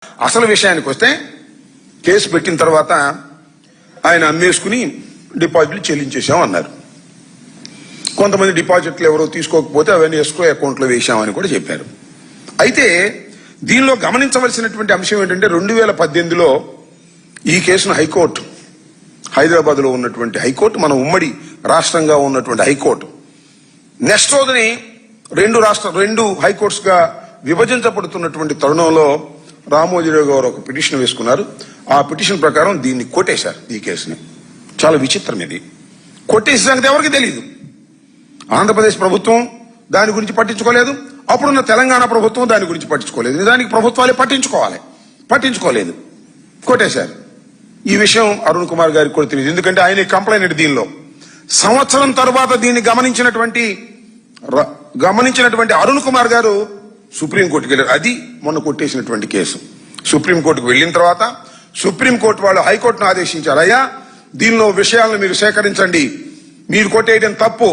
అసలు విషయానికి వస్తే కేసు పెట్టిన తర్వాత ఆయన అమ్మేసుకుని డిపాజిట్లు చెల్లించేశాం అన్నారు. కొంతమంది డిపాజిట్లు ఎవరో తీసుకోకపోతే అవన్నీ ఎస్క్రో అకౌంట్లో వేశామని కూడా చెప్పారు. అయితే దీనిలో గమనించవలసినటువంటి అంశం ఏంటంటే 2018లో ఈ కేసును హైకోర్టు, హైదరాబాద్ లో ఉన్నటువంటి హైకోర్టు, మన ఉమ్మడి రాష్ట్రంగా ఉన్నటువంటి హైకోర్టు నెక్స్ట్ రోజుని రెండు హైకోర్ట్స్ గా విభజించబడుతున్నటువంటి తరుణంలో రామోజీరావు గారు ఒక పిటిషన్ వేసుకున్నారు. ఆ పిటిషన్ ప్రకారం దీన్ని కొట్టేశారు. ఈ కేసుని చాలా విచిత్రం. ఇది కొట్టేసే సంగతి ఎవరికి తెలియదు. ఆంధ్రప్రదేశ్ ప్రభుత్వం దాని గురించి పట్టించుకోలేదు, అప్పుడున్న తెలంగాణ ప్రభుత్వం దాని గురించి పట్టించుకోలేదు. నిజానికి ప్రభుత్వాలే పట్టించుకోలేదు, కొట్టేశారు. ఈ విషయం అరుణ్ కుమార్ గారికి కూడా తెలియదు, ఎందుకంటే ఆయన కంప్లైంట్. దీనిలో సంవత్సరం తర్వాత దీన్ని గమనించినటువంటి అరుణ్ కుమార్ గారు సుప్రీంకోర్టుకు వెళ్ళారు. అది మొన్న కొట్టేసినటువంటి కేసు. సుప్రీంకోర్టుకు వెళ్ళిన తర్వాత సుప్రీంకోర్టు వాళ్ళు హైకోర్టును ఆదేశించారు, అయ్యా దీనిలో విషయాలను మీరు సేకరించండి, మీరు కొట్టేయడం తప్పు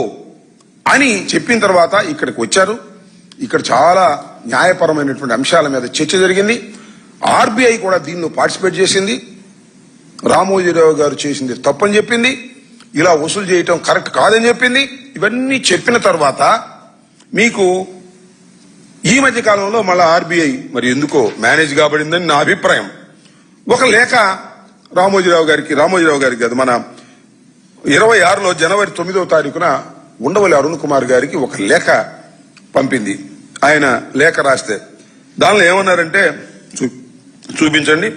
అని చెప్పిన తర్వాత ఇక్కడికి వచ్చారు. ఇక్కడ చాలా న్యాయపరమైనటువంటి అంశాల మీద చర్చ జరిగింది. ఆర్బీఐ కూడా దీనిలో పార్టిసిపేట్ చేసింది. రామోజీరావు గారు చేసింది తప్పని చెప్పింది, ఇలా వసూలు చేయటం కరెక్ట్ కాదని చెప్పింది. ఇవన్నీ చెప్పిన తర్వాత మీకు ఈ మధ్య కాలంలో మళ్ళా ఆర్బీఐ మరి ఎందుకో మేనేజ్ కాబడిందని నా అభిప్రాయం. ఒక లేఖ రామోజీరావు గారికి కాదు, మన 26లో జనవరి 9వ తారీఖున ఉండవల్లి అరుణ్ కుమార్ గారికి ఒక లేఖ పంపింది. ఆయన లేఖ రాస్తే దానిలో ఏమన్నారంటే చూపించండి.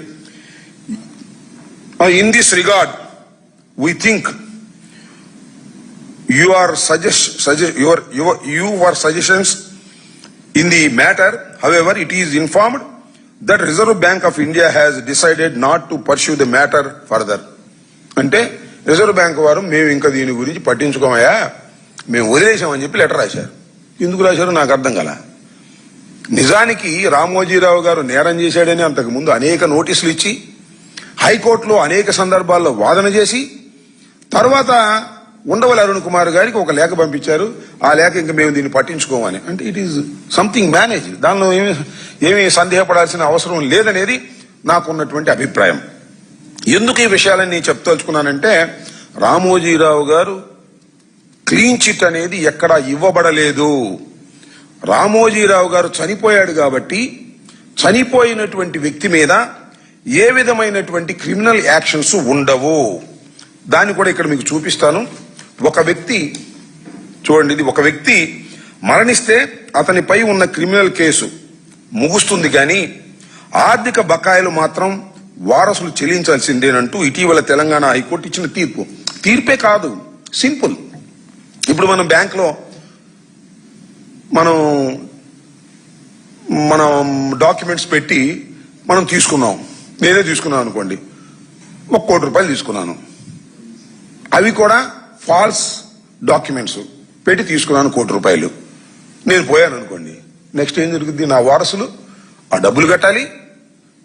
In this regard we think your suggestions in the matter, however, it is informed that Reserve Bank of India has decided not to pursue the matter further. అంటే రిజర్వ్ బ్యాంక్ వారు మేము ఇంకా దీని గురించి పట్టించుకోమయ్యా, మేము వదిలేసామని చెప్పి లెటర్ రాశారు. ఎందుకు రాశారో నాకు అర్థం కాల. నిజానికి రామోజీరావు గారు నేరం చేశాడని అంతకు ముందు అనేక నోటీసులు ఇచ్చి హైకోర్టులో అనేక సందర్భాల్లో వాదన చేసి తర్వాత ఉండవల్లి అరుణ్ కుమార్ గారికి ఒక లేఖ పంపించారు. ఆ లేఖ ఇంకా మేము దీన్ని పట్టించుకోమని. అంటే ఇట్ ఈజ్ సంథింగ్ మేనేజ్. దానిలో ఏమీ సందేహపడాల్సిన అవసరం లేదనేది నాకున్నటువంటి అభిప్రాయం. ఎందుకు ఈ విషయాలని నేను చెప్తలుచుకున్నానంటే, రామోజీరావు గారు క్లీన్ చిట్ అనేది ఎక్కడా ఇవ్వబడలేదు. రామోజీరావు గారు చనిపోయాడు కాబట్టి చనిపోయినటువంటి వ్యక్తి మీద ఏ విధమైనటువంటి క్రిమినల్ యాక్షన్స్ ఉండవు. దాన్ని కూడా ఇక్కడ మీకు చూపిస్తాను. ఒక వ్యక్తి చూడండి, ఇది ఒక వ్యక్తి మరణిస్తే అతనిపై ఉన్న క్రిమినల్ కేసు ముగుస్తుంది, కానీ ఆర్థిక బకాయిలు మాత్రం వారసులు చెల్లించాల్సిందేనంటూ ఇటీవల తెలంగాణ హైకోర్టు ఇచ్చిన తీర్పే కాదు, సింపుల్. ఇప్పుడు మనం బ్యాంకులో మనం డాక్యుమెంట్స్ పెట్టి మనం తీసుకున్నాం. నేనే తీసుకున్నాను అనుకోండి, 1 కోటి రూపాయలు తీసుకున్నాను. అవి కూడా ఫాల్స్ డాక్యుమెంట్స్ పెట్టి తీసుకున్నాను 1 కోటి రూపాయలు. నేను పోయాను అనుకోండి, నెక్స్ట్ ఏం జరుగుతుంది? నా వారసులు ఆ డబ్బులు కట్టాలి.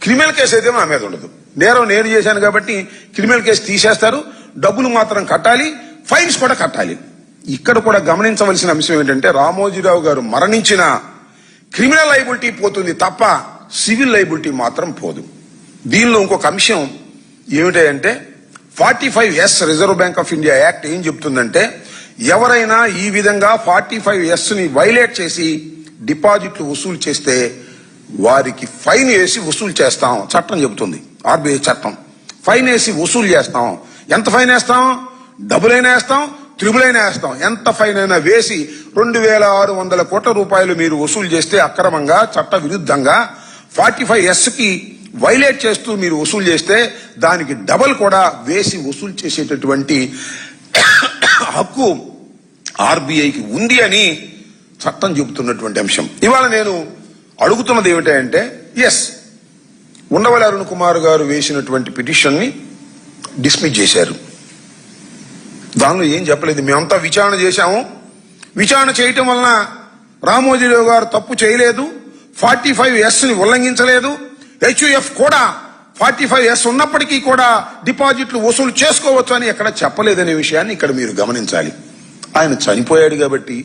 క్రిమినల్ కేసు అయితే నా మీద ఉండదు. నేరం నేను చేశాను కాబట్టి క్రిమినల్ కేసు తీసేస్తారు, డబ్బులు మాత్రం కట్టాలి, ఫైన్స్ కూడా కట్టాలి. ఇక్కడ కూడా గమనించవలసిన అంశం ఏంటంటే, రామోజీరావు గారు మరణించిన క్రిమినల్ లైబిలిటీ పోతుంది తప్ప సివిల్ లైబిలిటీ మాత్రం పోదు. దీనిలో ఇంకొక అంశం ఏమిటంటే 45S reserve bank of India act ఏం చెప్తుందంటే, ఎవరైనా ఈ విధంగా 45S ని వైలేట్ చేసి డిపాజిట్లు వసూలు చేస్తే వారికి ఫైన్ వేసి వసూలు చేస్తాం. చట్టం చెబుతుంది, ఆర్బీఐ చట్టం. ఫైన్ వేసి వసూలు చేస్తాం. ఎంత ఫైన్ వేస్తాం? డబులైనా వేస్తాం, త్రిబులైనా వేస్తాం. ఎంత ఫైన్ అయినా వేసి 2600 కోట్ల రూపాయలు మీరు వసూలు చేస్తే అక్రమంగా, చట్ట విరుద్ధంగా 45S కి వైలేట్ చేస్తూ మీరు వసూలు చేస్తే దానికి డబల్ కూడా వేసి వసూలు చేసేటటువంటి హక్కు ఆర్బీఐకి ఉంది అని చట్టం చెబుతున్నటువంటి అంశం. ఇవాళ నేను అడుగుతున్నది ఏమిటంటే, ఎస్, ఉండవల్లి అరుణ్ కుమార్ గారు వేసినటువంటి పిటిషన్ ని డిస్మిస్ చేశారు. దానిలో ఏం చెప్పలేదు. మేమంతా విచారణ చేశాము. విచారణ చేయటం వలన రామోజీరావు గారు తప్పు చేయలేదు, 45S ని ఉల్లంఘించలేదు, హెచ్యుఎఫ్ కూడా 45S ఉన్నప్పటికీ కూడా డిపాజిట్లు వసూలు చేసుకోవచ్చు అని ఎక్కడ చెప్పలేదనే విషయాన్ని ఇక్కడ మీరు గమనించాలి. ఆయన చనిపోయాడు కాబట్టి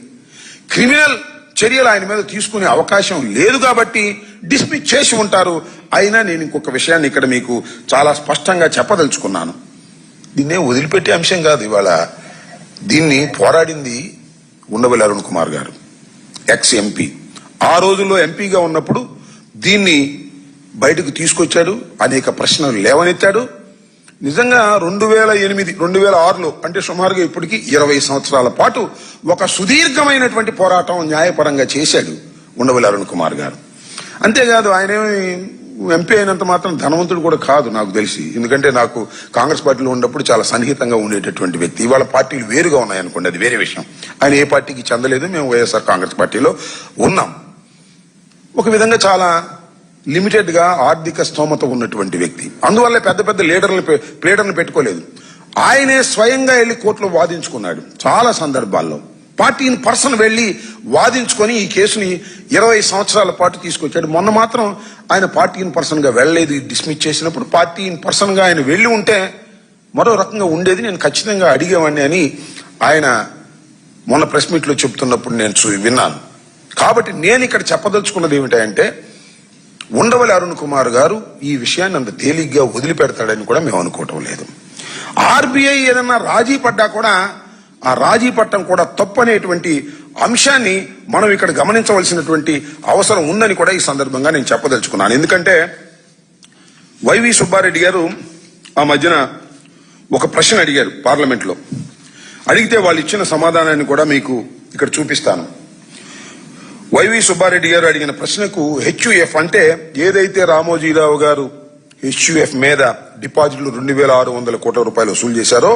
క్రిమినల్ చర్యలు ఆయన మీద తీసుకునే అవకాశం లేదు కాబట్టి డిస్మిస్ చేసి ఉంటారు. అయినా నేను ఇంకొక విషయాన్ని ఇక్కడ మీకు చాలా స్పష్టంగా చెప్పదలుచుకున్నాను. దీన్నే వదిలిపెట్టే అంశం కాదు. ఇవాళ దీన్ని పోరాడింది ఉండవల్లి అరుణ్ కుమార్ గారు, ఎక్స్ ఎంపీ. ఆ రోజుల్లో ఎంపీగా ఉన్నప్పుడు దీన్ని బయటకు తీసుకొచ్చాడు, అనేక ప్రశ్నలు లేవనెత్తాడు. నిజంగా 2008, 2006లో అంటే సుమారుగా ఇప్పటికీ 20 సంవత్సరాల పాటు ఒక సుదీర్ఘమైనటువంటి పోరాటం న్యాయపరంగా చేశాడు ఉండవల్లి అరుణ్ కుమార్ గారు. అంతేకాదు ఆయనేమి ఎంపీ అయినంత మాత్రం ధనవంతుడు కూడా కాదు నాకు తెలిసి. ఎందుకంటే నాకు కాంగ్రెస్ పార్టీలో ఉన్నప్పుడు చాలా సన్నిహితంగా ఉండేటటువంటి వ్యక్తి. ఇవాళ పార్టీలు వేరుగా ఉన్నాయనుకోండి, అది వేరే విషయం. ఆయన ఏ పార్టీకి చెందలేదు, మేము వైఎస్ఆర్ కాంగ్రెస్ పార్టీలో ఉన్నాం. ఒక విధంగా చాలా లిమిటెడ్ గా ఆర్థిక స్తోమత ఉన్నటువంటి వ్యక్తి. అందువల్ల పెద్ద పెద్ద లీడర్లను పెట్టుకోలేదు. ఆయనే స్వయంగా వెళ్లి కోర్టులో వాదించుకున్నాడు. చాలా సందర్భాల్లో పార్టీ ఇన్ పర్సన్ వెళ్లి వాదించుకొని ఈ కేసుని 20 సంవత్సరాల పాటు తీసుకొచ్చాడు. మొన్న మాత్రం ఆయన పార్టీ ఇన్ పర్సన్ గా వెళ్లలేదు. డిస్మిస్ చేసినప్పుడు పార్టీ ఇన్ పర్సన్ గా ఆయన వెళ్లి ఉంటే మరో రకంగా ఉండేది, నేను ఖచ్చితంగా అడిగేవాడిని అని ఆయన మొన్న ప్రెస్ మీట్ లో చెప్తున్నప్పుడు నేను విన్నాను. కాబట్టి నేను ఇక్కడ చెప్పదలుచుకున్నది ఏమిటంటే, ఉండవల్లి అరుణ్ కుమార్ గారు ఈ విషయాన్ని అంత తేలిగ్గా వదిలిపెడతాడని కూడా మేము అనుకోవటం లేదు. ఆర్బీఐ ఏదన్నా రాజీ పడ్డా కూడా ఆ రాజీ పట్టం కూడా తప్పనేటువంటి అంశాన్ని మనం ఇక్కడ గమనించవలసినటువంటి అవసరం ఉందని కూడా ఈ సందర్భంగా నేను చెప్పదలుచుకున్నాను. ఎందుకంటే వైవి సుబ్బారెడ్డి గారు ఆ మధ్యన ఒక ప్రశ్న అడిగారు పార్లమెంట్ లో. అడిగితే వాళ్ళు ఇచ్చిన సమాధానాన్ని కూడా మీకు ఇక్కడ చూపిస్తాను. వైవి సుబ్బారెడ్డి గారు అడిగిన ప్రశ్నకు హెచ్యుఎఫ్ అంటే ఏదైతే రామోజీరావు గారు హెచ్యుఎఫ్ మీద డిపాజిట్లు 2600 కోట్ల రూపాయలు వసూలు చేశారో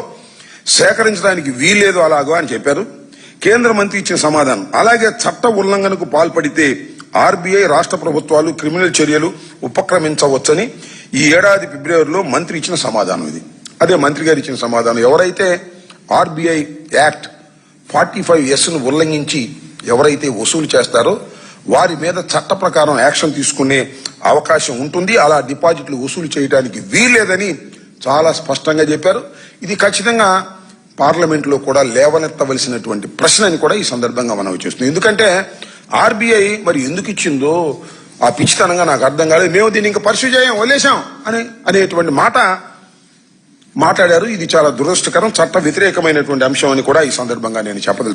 సేకరించడానికి వీల్లేదు అలాగో అని చెప్పారు. కేంద్ర మంత్రి ఇచ్చిన సమాధానం, అలాగే చట్ట ఉల్లంఘనకు పాల్పడితే ఆర్బీఐ రాష్ట్ర ప్రభుత్వాలు క్రిమినల్ చర్యలు ఉపక్రమించవచ్చని ఈ ఏడాది ఫిబ్రవరిలో మంత్రి ఇచ్చిన సమాధానం ఇది. అదే మంత్రి గారు ఇచ్చిన సమాధానం. ఎవరైతే ఆర్బీఐ యాక్ట్ 45S ను ఉల్లంఘించి ఎవరైతే వసూలు చేస్తారో వారి మీద చట్ట ప్రకారం యాక్షన్ తీసుకునే అవకాశం ఉంటుంది. అలా డిపాజిట్లు వసూలు చేయడానికి వీల్లేదని చాలా స్పష్టంగా చెప్పారు. ఇది ఖచ్చితంగా పార్లమెంట్ లో కూడా లేవనెత్తవలసినటువంటి ప్రశ్న అని కూడా ఈ సందర్భంగా మనం చేస్తున్నాం. ఎందుకంటే ఆర్బీఐ మరి ఎందుకు ఇచ్చిందో ఆ పిచ్చితనంగా నాకు అర్థం కాలేదు. మేము దీన్ని ఇంకా పర్సూ చేయం, వదిలేశాం అనేటువంటి మాట మాట్లాడారు. ఇది చాలా దురదృష్టకరం, చట్ట వ్యతిరేకమైనటువంటి అంశం అని కూడా ఈ సందర్భంగా నేను చెప్పదలుచుకున్నాను.